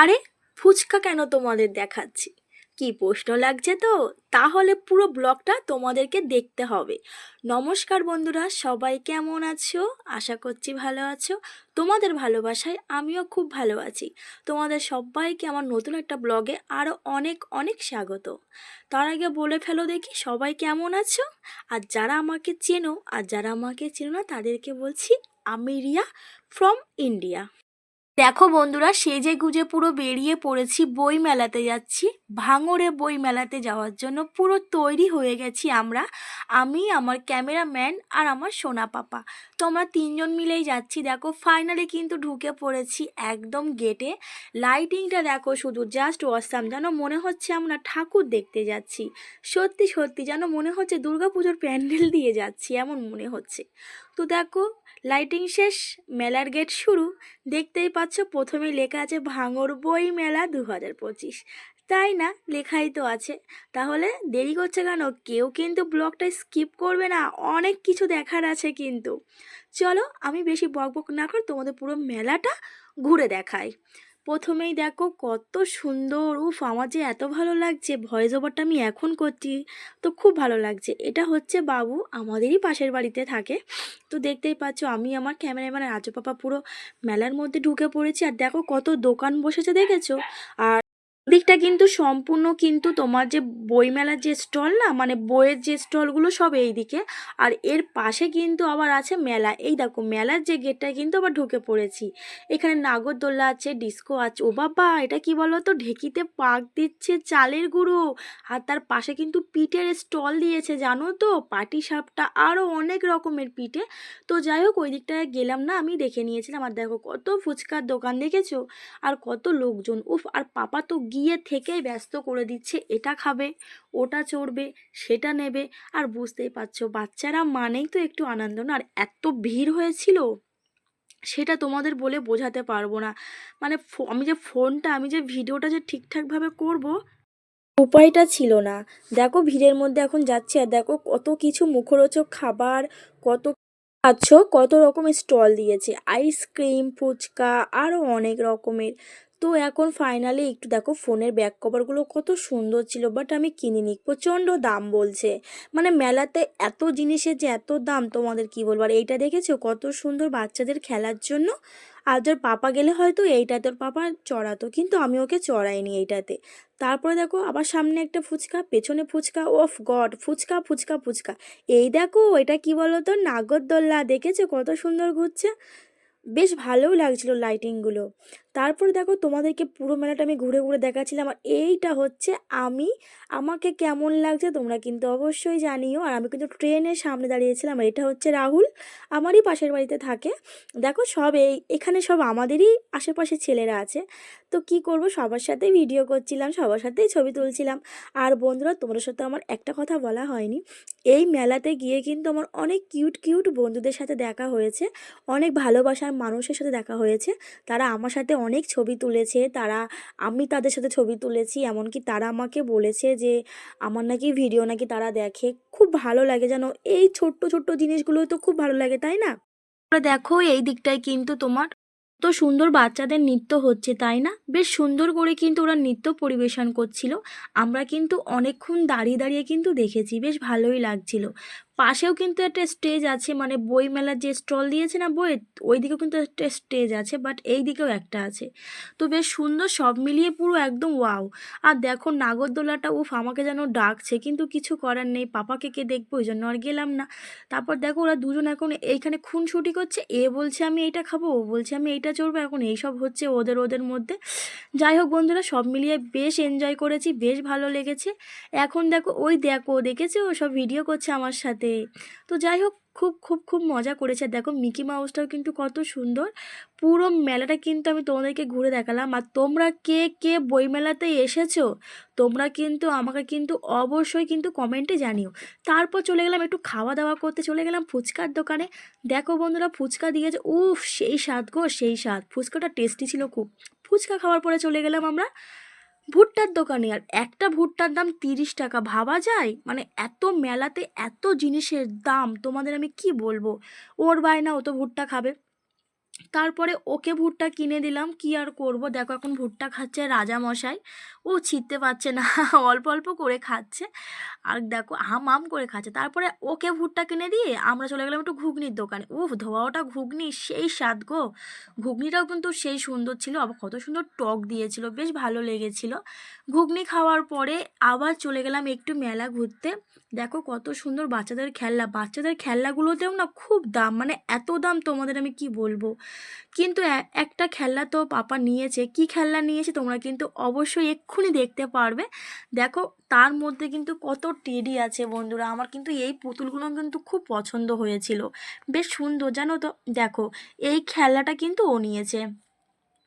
আরে ফুচকা কেন তোমাদের দেখাচ্ছি? কি প্রশ্ন লাগছে তো? তাহলে পুরো ব্লগটা তোমাদেরকে দেখতে হবে। নমস্কার বন্ধুরা, সবাই কেমন আছো? আশা করছি ভালো আছো। তোমাদের ভালোবাসায় আমিও খুব ভালো আছি। তোমাদের সবাইকে আমার নতুন একটা ব্লগে আরও অনেক অনেক স্বাগত। তার আগে বলে ফেলো দেখি, সবাই কেমন আছো? আর যারা আমাকে চেনো আর যারা আমাকে চেনো না তাদেরকে বলছি, আমি রিয়া ফ্রম ইন্ডিয়া। দেখো বন্ধুরা, সেজে গুজে পুরো বেরিয়ে পড়েছি, বই মেলাতে যাচ্ছি। ভাঙড়ে বই মেলাতে যাওয়ার জন্য পুরো তৈরি হয়ে গেছি আমরা। আমি, আমার ক্যামেরাম্যান আর আমার সোনা পাপা। তো আমরা তিনজন মিলেই যাচ্ছি। দেখো ফাইনালি কিন্তু ঢুকে পড়েছি একদম গেটে। লাইটিংটা দেখো, শুধু জাস্ট অসাম, যেন মনে হচ্ছে আমরা ঠাকুর দেখতে যাচ্ছি। সত্যি সত্যি যেন মনে হচ্ছে দুর্গাপুজোর প্যান্ডেল দিয়ে যাচ্ছি, এমন মনে হচ্ছে। তো দেখো, লাইটিং শেষ, মেলার গেট শুরু। দেখতেই পাচ্ছ প্রথমেই লেখা আছে ভাঙড় বই মেলা 2025। তাই না, লেখাই তো আছে। তাহলে দেরি করছে কেন? কেউ কিন্তু ব্লগটা স্কিপ করবে না, অনেক কিছু দেখার আছে কিন্তু। চলো আমি বেশি বকবক না করে তোমাদের পুরো মেলাটা ঘুরে দেখাই। প্রথমেই দেখো কত সুন্দর, উফ আমার যে এত ভালো লাগছে, ভয়েস ওভারটা আমি এখন করছি তো খুব ভালো লাগছে। এটা হচ্ছে বাবু, আমাদেরই পাশের বাড়িতে থাকে। তো দেখতেই পাচ্ছ আমি আমার ক্যামেরাম্যান রাজু পাপা পুরো মেলার মধ্যে ঢুকে পড়েছি। আর দেখো কত দোকান বসেছে, দেখেছো? আর দিকটা কিন্তু সম্পূর্ণ কিন্তু তোমার যে বইমেলার যে স্টল না, মানে বইয়ের যে স্টলগুলো সব এই দিকে। আর এর পাশে কিন্তু আবার আছে মেলা। এই দেখো মেলার যে গেটটায় কিন্তু আবার ঢুকে পড়েছি। এখানে নাগরদোল্লা আছে, ডিস্কো আছে। ও বাবা, এটা কি বলো তো, ঢেকিতে পাক দিচ্ছে চালের গুঁড়ো। আর তার পাশে কিন্তু পিঠের স্টল দিয়েছে, জানো তো, পাটি সাপটা আরও অনেক রকমের পিঠে। তো যাই হোক, ওই দিকটায় গেলাম না, আমি দেখে নিয়েছিলাম। আর দেখো কত ফুচকার দোকান, দেখেছো? আর কত লোকজন, উফ! আর পাপা তো গিয়ে থেকেই ব্যস্ত করে দিচ্ছে, এটা খাবে, ওটা চড়বে, সেটা নেবে। আর বুঝতেই পারছো বাচ্চারা মানেই তো একটু আনন্দ না। আর এত ভিড় হয়েছিল, সেটা তোমাদের বলে বোঝাতে পারবো না। মানে আমি যে ভিডিওটা যে ঠিকঠাকভাবে করব, উপায়টা ছিল না। দেখো ভিড়ের মধ্যে এখন যাচ্ছি, আর দেখো কত কিছু মুখরোচক খাবার, কত পাচ্ছ, কত রকমের স্টল দিয়েছে, আইসক্রিম, ফুচকা, আরও অনেক রকমের। তো এখন ফাইনালি একটু দেখো, ফোনের ব্যাক কভারগুলো কত সুন্দর ছিল, বাট আমি কিনিনি, প্রচণ্ড দাম বলছে। মানে মেলাতে এত জিনিসের যে এত দাম, তোমাদের কি বলবো। আর এইটা দেখেছো কত সুন্দর, বাচ্চাদের খেলার জন্য। আর তোর পাপা গেলে হয়তো এইটাতে তোর পাপা চড়াতো, কিন্তু আমি ওকে চড়াইনি এইটাতে। তারপরে দেখো আবার সামনে একটা ফুচকা, পেছনে ফুচকা, ওফ গড, ফুচকা ফুচকা ফুচকা। এই দেখো, এটা কি বলো তো, নাগরদোল্লা, দেখেছো কত সুন্দর ঘুরছে। বেশ ভালোও লাগছিল লাইটিংগুলো। তারপরে দেখো তোমাদেরকে পুরো মেলাটা আমি ঘুরে ঘুরে দেখাচ্ছিলাম। আর এইটা হচ্ছে আমি, আমাকে কেমন লাগছে তোমরা কিন্তু অবশ্যই জানিও। আর আমি কিন্তু ট্রেনের সামনে দাঁড়িয়েছিলাম। আর এটা হচ্ছে রাহুল, আমারই পাশের বাড়িতে থাকে। দেখো সব এখানে সব আমাদেরই আশেপাশে ছেলেরা আছে। তো কি করব, সবার সাথে ভিডিও করছিলাম, সবার সাথেই ছবি তুলছিলাম। আর বন্ধুরা, তোমাদের সাথে আমার একটা কথা বলা হয়নি, এই মেলাতে গিয়ে কিন্তু আমার অনেক কিউট কিউট বন্ধুদের সাথে দেখা হয়েছে, অনেক ভালোবাসার মানুষের সাথে দেখা হয়েছে। তারা আমার সাথে অনেক ছবি তুলেছে, আমি তাদের সাথে ছবি তুলেছি। এমনকি তারা আমাকে বলেছে যে আমার নাকি ভিডিও নাকি তারা দেখে, খুব ভালো লাগে যেন। এই ছোট্ট ছোট্ট জিনিসগুলো তো খুব ভালো লাগে, তাই না? তোমরা দেখো এই দিকটায় কিন্তু তোমার তো সুন্দর বাচ্চাদের নৃত্য হচ্ছে, তাই না? বেশ সুন্দর করে কিন্তু ওরা নৃত্য পরিবেশন করছিল। আমরা কিন্তু অনেকক্ষণ দাঁড়িয়ে দাঁড়িয়ে কিন্তু দেখেছি, বেশ ভালোই লাগছিল। পাশেও কিন্তু একটা স্টেজ আছে, মানে বই মেলার যে স্টল দিয়েছে না বইয়ের, ওই দিকেও কিন্তু একটা স্টেজ আছে, বাট এই দিকেও একটা আছে। তো বেশ সুন্দর, সব মিলিয়ে পুরো একদম ওয়াও। আর দেখো নাগরদোলাটা, উফ আমাকে যেন ডাকছে, কিন্তু কিছু করার নেই, পাপাকে কে দেখবো, ওই জন্য আর গেলাম না। তারপর দেখো ওরা দুজন এখন এইখানে খুনসুটি করছে, এ বলছে আমি এইটা খাবো, ও বলছে আমি এইটা চড়বো, এখন এইসব হচ্ছে ওদের ওদের মধ্যে। যাই হোক বন্ধুরা, সব মিলিয়ে বেশ এনজয় করেছি, বেশ ভালো লেগেছে। এখন দেখো ওই দেখো, দেখেছো ও সব ভিডিও করছে আমার সাথে। তো যাই হোক, খুব খুব খুব মজা করেছে। দেখো মিকি মাউসটাও কিন্তু কত সুন্দর। পুরো মেলাটা কিন্তু আমি তোমাদেরকে ঘুরে দেখালাম। আর তোমরা কে কে বইমেলাতে এসেছো, তোমরা কিন্তু আমাকে কিন্তু অবশ্যই কিন্তু কমেন্টে জানিও। তারপর চলে গেলাম একটু খাওয়া দাওয়া করতে, চলে গেলাম ফুচকার দোকানে। দেখো বন্ধুরা, ফুচকা দিয়েছে, উফ সেই স্বাদ গো, সেই স্বাদ, ফুচকাটা টেস্টি ছিল খুব। ফুচকা খাওয়ার পরে চলে গেলাম আমরা ভুট্টার দোকানে। আর একটা ভুট্টার দাম 30 টাকা, ভাবা যায়? মানে এত মেলাতে এত জিনিসের দাম তোমাদের আমি কি বলবো। ওর বায়না, ও তো ভুট্টা খাবে। তারপরে ওকে ভুট্টা কিনে দিলাম, কি আর করব, দেখো এখন ভুট্টা খাচ্ছে রাজা মশাই। ও ছিঁড়তে পারছে না অল্প অল্প করে খাচ্ছে, আর দেখো হাম হাম করে খাচ্ছে। তারপরে ওকে ভুট্টা কিনে দিয়ে আমরা চলে গেলাম একটু ঘুগনির দোকানে। উফ, ধোয়া ওটা ঘুগনি সেই স্বাদ গো। ঘুগনিটাও কিন্তু সেই সুন্দর ছিল, আবার কত সুন্দর টক দিয়েছিল, বেশ ভালো লেগেছিল। ঘুগনি খাওয়ার পরে আবার চলে গেলাম একটু মেলা ঘুরতে। দেখো কত সুন্দর বাচ্চাদের খেলনা, বাচ্চাদের খেলনাগুলোতেও না খুব দাম, মানে এত দাম তোমাদের আমি কি বলবো। কিন্তু একটা খেলনা তো পাপা নিয়েছে, কি খেলনা নিয়েছে তোমরা কিন্তু অবশ্যই এক্ষুনি দেখতে পারবে। দেখো তার মধ্যে কিন্তু কত টেডি আছে বন্ধুরা, আমার কিন্তু এই পুতুলগুলো কিন্তু খুব পছন্দ হয়েছিল, বেশ সুন্দর জানো তো। দেখো এই খেলনাটা কিন্তু ও নিয়েছে,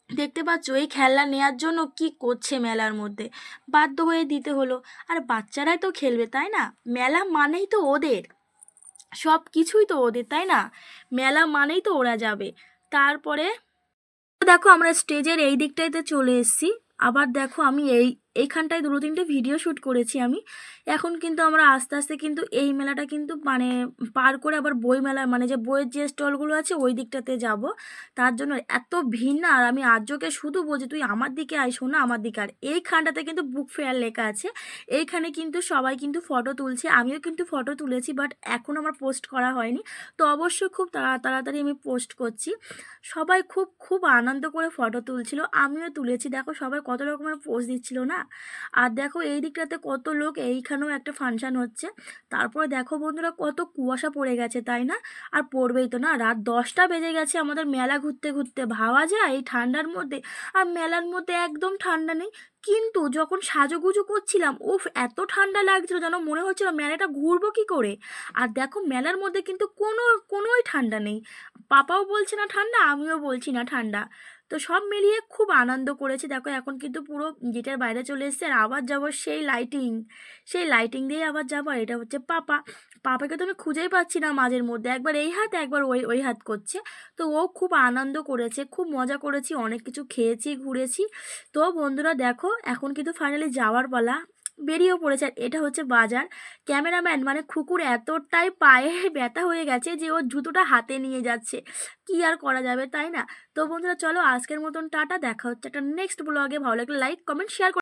দেখতে পাচ্ছ এই খেলনা নেয়ার জন্য কি করছে মেলার মধ্যে, বাধ্য হয়ে দিতে হলো। আর বাচ্চারাই তো খেলবে তাই না, মেলা মানেই তো ওদের, সব কিছুই তো ওদের তাই না, মেলা মানেই তো ওরা যাবে। তারপরে দেখো আমরা স্টেজের এই দিকটাইতে চলে এসেছি। আবার দেখো আমি এইখানটায় দুটো তিনটে ভিডিও শ্যুট করেছি আমি। এখন কিন্তু আমরা আস্তে আস্তে কিন্তু এই মেলাটা কিন্তু মানে পার করে আবার বই মেলা, মানে যে বইয়ের যে স্টলগুলো আছে ওই দিকটাতে যাব। তার জন্য এত ভিড় না, আর আমি আর্যকে শুধু বলছি তুই আমার দিকে আয়, শোনা আমার দিকে। আর এইখানটাতে কিন্তু বুক ফেয়ার লেখা আছে, এইখানে কিন্তু সবাই কিন্তু ফটো তুলছে, আমিও কিন্তু ফটো তুলেছি, বাট এখন আমার পোস্ট করা হয়নি। তো অবশ্যই খুব তাড়াতাড়ি আমি পোস্ট করছি। সবাই খুব খুব আনন্দ করে ফটো তুলছিল, আমিও তুলেছি, দেখো সবাই কত রকমের পোজ দিচ্ছিল না। আর দেখো এই দিকটাতে কত লোক, এইখানেও একটা ফাংশন হচ্ছে। তারপরে দেখো বন্ধুরা কত কুয়াশা পড়ে গেছে তাই না, আর পড়বেই তো না, রাত 10টা বেজে গেছে আমাদের মেলা ঘুরতে ঘুরতে, ভাবা যায় এই ঠান্ডার মধ্যে। আর মেলার মধ্যে একদম ঠান্ডা নেই, কিন্তু যখন সাজুগুজু করছিলাম উফ এত ঠান্ডা লাগছিল যেন মনে হচ্ছিল মেলাটা ঘুরবো কি করে। আর দেখো মেলার মধ্যে কিন্তু কোনোই ঠান্ডা নেই, পাপাও বলছে না ঠান্ডা, আমিও বলছি না ঠান্ডা। তো সব মিলিয়ে খুব আনন্দ করেছি। দেখো এখন কিন্তু পুরো গেটের বাইরে চলে এসেছে, আর আবার যাবো সেই লাইটিং দিয়ে আবার যাবো। আর এটা হচ্ছে পাপাকে তো আমি খুঁজেই পাচ্ছি না, মাঝের মধ্যে একবার এই হাত একবার ওই ওই হাত করছে। তো ও খুব আনন্দ করেছে, খুব মজা করেছি, অনেক কিছু খেয়েছি, ঘুরেছি। তো বন্ধুরা দেখো এখন কিন্তু ফাইনালি যাওয়ার পালা, বেরিয়েও পড়েছে। আর এটা হচ্ছে বাজার। ক্যামেরাম্যান মানে খুকুর এতটাই পায়ে ব্যথা হয়ে গেছে যে ও জুতোটা হাতে নিয়ে যাচ্ছে, কি আর করা যাবে তাই না। তো বন্ধুরা চলো আজকের মতন টাটা, দেখা হচ্ছে একটা নেক্সট ব্লগে। ভালো লাগলে লাইক কমেন্ট শেয়ার